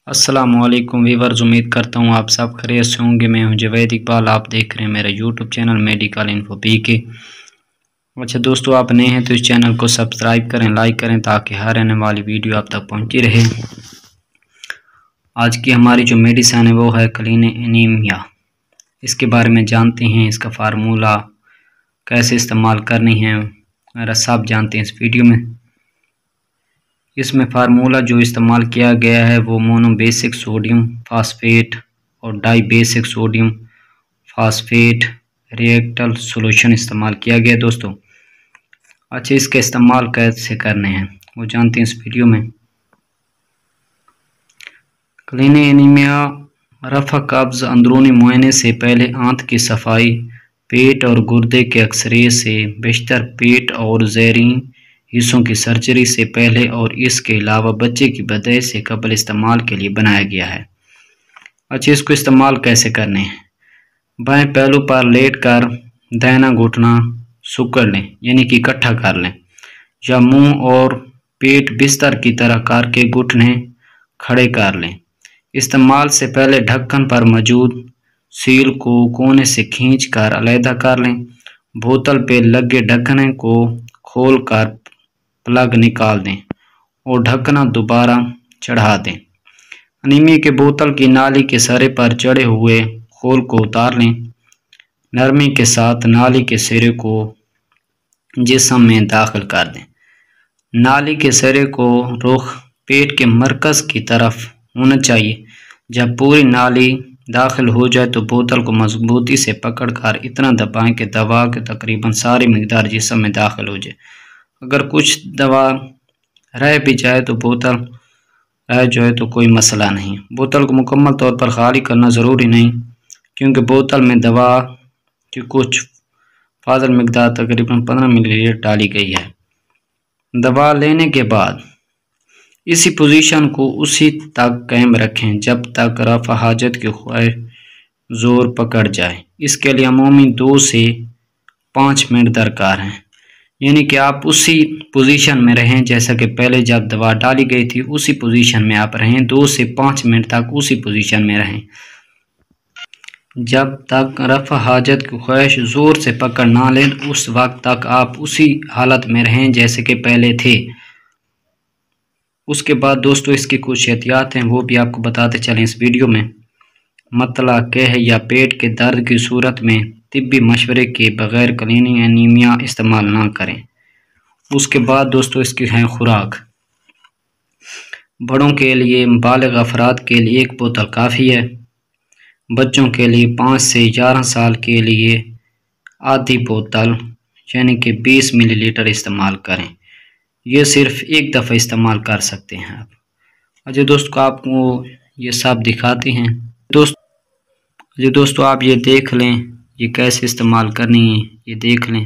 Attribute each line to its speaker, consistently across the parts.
Speaker 1: अस्सलामुअलैकुम वीवर्स, उम्मीद करता हूँ आप सब खैरियत से होंगे। मैं हूँ जवेद इकबाल, आप देख रहे हैं मेरा यूट्यूब चैनल मेडिकल इन्फो पीके। अच्छा दोस्तों, आप नए हैं तो इस चैनल को सब्सक्राइब करें, लाइक करें ताकि हर आने वाली वीडियो आप तक पहुँची रहे। आज की हमारी जो मेडिसिन है वो है क्लीन एनीमिया। इसके बारे में जानते हैं, इसका फार्मूला कैसे इस्तेमाल करनी है मेरा सब जानते हैं इस वीडियो में। इसमें फार्मूला जो इस्तेमाल किया गया है वो मोनोबेसिक सोडियम फास्फेट और डाई बेसिक सोडियम फास्फेट रिएक्टल सॉल्यूशन इस्तेमाल किया गया दोस्तों। अच्छा, इसका इस्तेमाल कैसे करने हैं वो जानते हैं इस वीडियो में। क्लीन एनीमिया रफ़ा कब्ज़ अंदरूनी मुआयने से पहले आंत की सफाई, पेट और गुर्दे के एक्सरे से बेशतर पेट और ज़ैरीन हिस्सों की सर्जरी से पहले और इसके अलावा बच्चे की पैदाइश से कबल इस्तेमाल के लिए बनाया गया है। अच्छा, इसको इस्तेमाल कैसे करने हैं। बाएं पहलू पर लेट कर दाहिना घुटना सुकड़ लें, यानी कि इकट्ठा कर लें, या मुंह और पेट बिस्तर की तरह करके घुटने खड़े कर लें। इस्तेमाल से पहले ढक्कन पर मौजूद सील को कोने से खींच कर अलहदा कर लें। बोतल पे लगे ढक्कन को खोल कर प्लग निकाल दें और ढक्कना दोबारा चढ़ा दें। अनीमिया के बोतल की नाली के सिरे पर चढ़े हुए खोल को उतार लें। नरमी के साथ नाली के सिरे को जिस्म में दाखिल कर दें। नाली के सिरे को रुख पेट के मरकज की तरफ होना चाहिए। जब पूरी नाली दाखिल हो जाए तो बोतल को मजबूती से पकड़कर इतना दबाएं कि दवा के तकरीबन सारी मिकदार जिस्म में दाखिल हो जाए। अगर कुछ दवा रह भी जाए तो बोतल रह जाए तो कोई मसला नहीं। बोतल को मुकम्मल तौर पर खाली करना ज़रूरी नहीं, क्योंकि बोतल में दवा की कुछ फाजल मिकदार तकरीबन 15 मिलीलीटर डाली गई है। दवा लेने के बाद इसी पोजीशन को उसी तक कायम रखें जब तक रफ़ा हाजत की ख्वाहिश ज़ोर पकड़ जाए। इसके लिए अमूमी 2 से 5 मिनट दरकार हैं, यानी कि आप उसी पोजीशन में रहें जैसा कि पहले जब दवा डाली गई थी उसी पोजीशन में आप रहें। 2 से 5 मिनट तक उसी पोजीशन में रहें जब तक रफ़ा हाजत की ख्वाहिश ज़ोर से पकड़ ना लें। उस वक्त तक आप उसी हालत में रहें जैसे कि पहले थे। उसके बाद दोस्तों इसकी कुछ एहतियात हैं वो भी आपको बताते चलें इस वीडियो में। मतला कह या पेट के दर्द की सूरत में तिब्बी मशवरे के बगैर क्लीन एनीमिया इस्तेमाल ना करें। उसके बाद दोस्तों इसकी है खुराक। बड़ों के लिए बालिग अफराद के लिए 1 बोतल काफ़ी है। बच्चों के लिए 5 से 11 साल के लिए आधी बोतल यानी कि 20 मिलीलीटर इस्तेमाल करें। ये सिर्फ एक दफ़ा इस्तेमाल कर सकते हैं आप। अच्छा दोस्तों, आपको ये सब दिखाते हैं दोस्तों आप ये देख लें, ये कैसे इस्तेमाल करनी है ये देख लें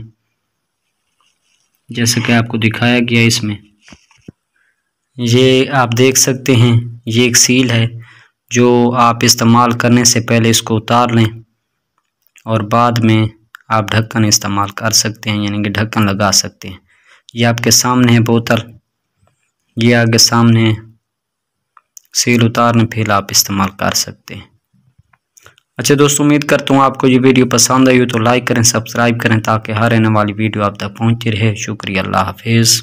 Speaker 1: जैसे कि आपको दिखाया गया इसमें। ये आप देख सकते हैं, ये एक सील है जो आप इस्तेमाल करने से पहले इसको उतार लें और बाद में आप ढक्कन इस्तेमाल कर सकते हैं, यानी कि ढक्कन लगा सकते हैं। ये आपके सामने है बोतल, ये आगे सामने है, सील उतारने फिर आप इस्तेमाल कर सकते हैं। अच्छा दोस्तों, उम्मीद करता हूँ आपको ये वीडियो पसंद आई हो तो लाइक करें, सब्सक्राइब करें ताकि हर आने वाली वीडियो आप तक पहुँचती रहे। शुक्रिया, अल्लाह हाफिज़।